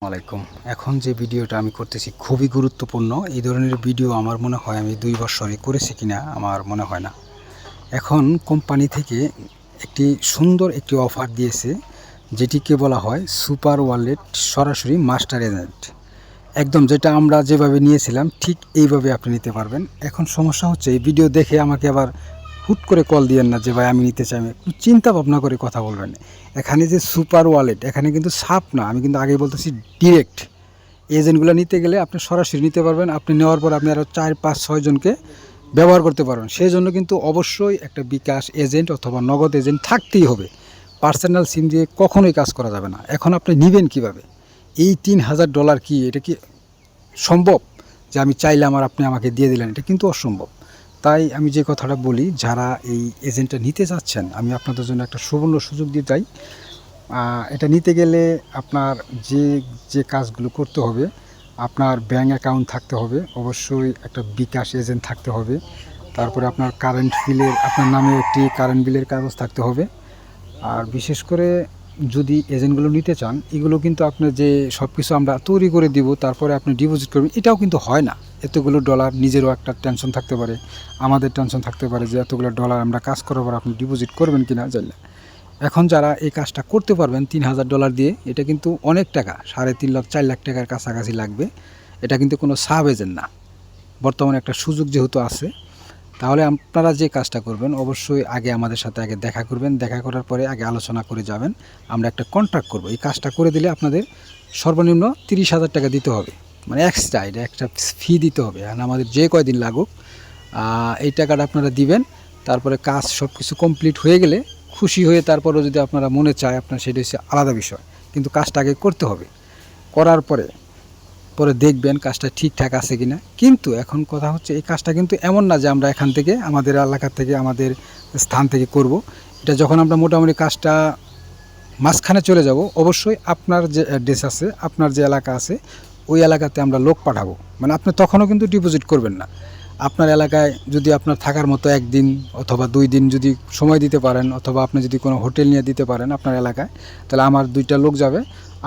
আলাইকুম। এখন যে ভিডিওটা আমি করতেছি খুবই গুরুত্বপূর্ণ। এই ধরনের ভিডিও আমার মনে হয় আমি ২ বছরে করেছি কিনা আমার মনে হয় না। এখন কোম্পানি থেকে সুন্দর একটি অফার দিয়েছে, যেটিকে বলা হয় সুপার ওয়ালেট সরাসরি মাস্টার এজেন্ট। একদম যেটা আমরা যেভাবে নিয়েছিলাম ঠিক এইভাবে আপনি নিতে পারবেন। এখন সমস্যা হচ্ছে এই ভিডিও দেখে আমাকে আবার হুট করে কল দিয়েন না যে ভাই আমি নিতে চাই। একটু চিন্তা ভাবনা করে কথা বলবেন। এখানে যে সুপার ওয়ালেট, এখানে কিন্তু সাপ না, আমি কিন্তু আগেই বলতেছি ডিরেক্ট। এজেন্টগুলো নিতে গেলে আপনি সরাসরি নিতে পারবেন। আপনি নেওয়ার পর আপনি আরও ৪, ৫, ৬ জনকে ব্যবহার করতে পারবেন। সেই জন্য কিন্তু অবশ্যই একটা বিকাশ এজেন্ট অথবা নগদ এজেন্ট থাকতেই হবে। পার্সোনাল সিম দিয়ে কখনোই কাজ করা যাবে না। এখন আপনি নেবেন কীভাবে? এই $৩,০০০ কি এটা কি সম্ভব যে আমি চাইলাম আর আপনি আমাকে দিয়ে দিলেন? এটা কিন্তু অসম্ভব। তাই আমি যে কথাটা বলি, যারা এই এজেন্টটা নিতে চাচ্ছেন, আমি আপনাদের জন্য একটা সুবর্ণ সুযোগ দিয়ে চাই। এটা নিতে গেলে আপনার যে কাজগুলো করতে হবে, আপনার ব্যাঙ্ক অ্যাকাউন্ট থাকতে হবে, অবশ্যই একটা বিকাশ এজেন্ট থাকতে হবে। তারপরে আপনার আপনার নামে একটি কারেন্ট বিলের কাগজ থাকতে হবে। আর বিশেষ করে যদি এজেন্টগুলো নিতে চান, এগুলো কিন্তু আপনার যে সব কিছু আমরা তৈরি করে দিব, তারপরে আপনি ডিপোজিট করবেন, এটাও কিন্তু হয় না। এতগুলো ডলার নিজেরও একটা টেনশন থাকতে পারে, আমাদের টেনশন থাকতে পারে যে এতগুলো ডলার আমরা কাজ করার পর আপনি ডিপোজিট করবেন কিনা জানলে। এখন যারা এই কাজটা করতে পারবেন $৩,০০০ দিয়ে, এটা কিন্তু অনেক টাকা, ৩.৫ লাখ ৪ লাখ টাকার কাছাকাছি লাগবে। এটা কিন্তু কোনো সাব এজেন্ট না। বর্তমানে একটা সুযোগ যেহেতু আছে, তাহলে আপনারা যে কাজটা করবেন অবশ্যই আগে আমাদের সাথে দেখা করবেন। দেখা করার পরে আগে আলোচনা করে যাবেন। আমরা একটা কন্ট্রাক্ট করব। এই কাজটা করে দিলে আপনাদের সর্বনিম্ন ৩০,০০০ টাকা দিতে হবে, মানে এক্সট্রা এটা একটা ফি দিতে হবে। আর আমাদের যে কয়দিন লাগুক এই টাকাটা আপনারা দিবেন। তারপরে কাজ সব কিছু কমপ্লিট হয়ে গেলে খুশি হয়ে তারপরেও যদি আপনারা মনে চায় আপনার, সেটা হচ্ছে আলাদা বিষয়। কিন্তু কাজটা আগে করতে হবে। করার পরে দেখবেন কাজটা ঠিকঠাক আছে কিনা। কিন্তু এখন কথা হচ্ছে, এই কাজটা কিন্তু এমন না যে আমরা এখান থেকে আমাদের এলাকা থেকে আমাদের স্থান থেকে করব। এটা যখন আমরা মোটামুটি কাজটা মাঝখানে চলে যাব, অবশ্যই আপনার যে অ্যাড্রেস আছে, আপনার যে এলাকা আছে, ওই এলাকাতে আমরা লোক পাঠাবো। মানে আপনি তখনও কিন্তু ডিপোজিট করবেন না। আপনার এলাকায় যদি আপনার থাকার মতো ১ দিন অথবা ২ দিন যদি সময় দিতে পারেন, অথবা আপনি যদি কোনো হোটেল নিয়ে দিতে পারেন আপনার এলাকায়, তাহলে আমার ২টা লোক যাবে,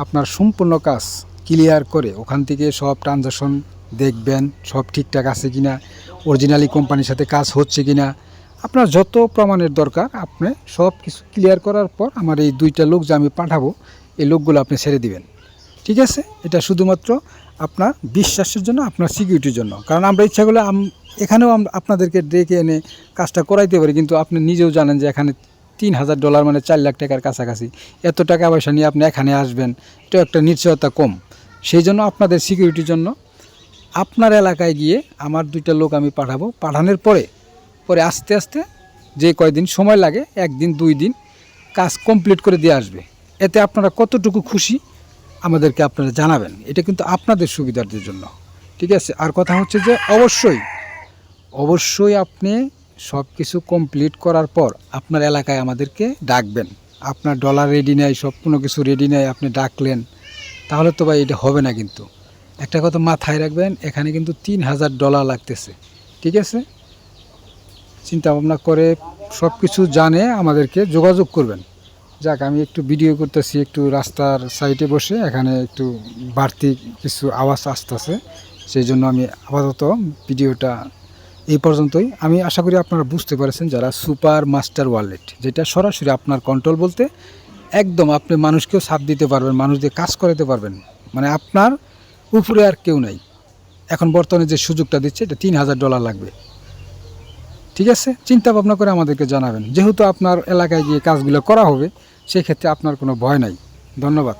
আপনার সম্পূর্ণ কাজ ক্লিয়ার করে ওখান থেকে সব ট্রানজাকশন দেখবেন, সব ঠিকঠাক আছে কিনা, অরিজিনালি কোম্পানির সাথে কাজ হচ্ছে কিনা, আপনার যত প্রমাণের দরকার আপনি সব কিছু ক্লিয়ার করার পর আমার এই 2টা লোক যে আমি পাঠাবো, এই লোকগুলো আপনি ছেড়ে দিবেন। ঠিক আছে? এটা শুধুমাত্র আপনার বিশ্বাসের জন্য, আপনার সিকিউরিটির জন্য। কারণ আমরা ইচ্ছা করলে এখানেও আমরা আপনাদেরকে ডেকে এনে কাজটা করাইতে পারি, কিন্তু আপনি নিজেও জানেন যে এখানে $৩,০০০ মানে ৪ লাখ টাকার কাছাকাছি। এত টাকা পয়সা নিয়ে আপনি এখানে আসবেন, এটাও একটা নিশ্চয়তা কম। সেই জন্য আপনাদের সিকিউরিটির জন্য আপনার এলাকায় গিয়ে আমার 2টা লোক আমি পাঠাবো। পাঠানোর পরে আস্তে আস্তে যে কয়দিন সময় লাগে, 1 দিন 2 দিন কাজ কমপ্লিট করে দিয়ে আসবে। এতে আপনারা কতটুকু খুশি আমাদেরকে আপনারা জানাবেন। এটা কিন্তু আপনাদের সুবিধার্থের জন্য। ঠিক আছে? আর কথা হচ্ছে যে অবশ্যই আপনি সব কিছু কমপ্লিট করার পর আপনার এলাকায় আমাদেরকে ডাকবেন। আপনার ডলার রেডি নেই, সব কোনো কিছু রেডি নেই, আপনি ডাকলেন, তাহলে তো ভাই এটা হবে না। কিন্তু একটা কথা মাথায় রাখবেন, এখানে কিন্তু $৩,০০০ লাগতেছে। ঠিক আছে? চিন্তা ভাবনা করে সব কিছু জানে আমাদেরকে যোগাযোগ করবেন। যাক, আমি একটু ভিডিও করতেছি, একটু রাস্তার সাইডে বসে, এখানে একটু বাড়তি কিছু আওয়াজ আসতেছে, সেই জন্য আমি আপাতত ভিডিওটা এই পর্যন্তই। আমি আশা করি আপনারা বুঝতে পেরেছেন, যারা সুপার মাস্টার ওয়ালেট, যেটা সরাসরি আপনার কন্ট্রোল বলতে একদম আপনি মানুষকেও ছাপ দিতে পারবেন, মানুষ দিয়ে কাজ করাতে পারবেন, মানে আপনার উপরে আর কেউ নাই। এখন বর্তমানে যে সুযোগটা দিচ্ছে, এটা $৩,০০০ লাগবে। ঠিক আছে? চিন্তা ভাবনা করে আমাদেরকে জানাবেন। যেহেতু আপনার এলাকায় গিয়ে কাজগুলো করা হবে, সেক্ষেত্রে আপনার কোনো ভয় নাই। ধন্যবাদ।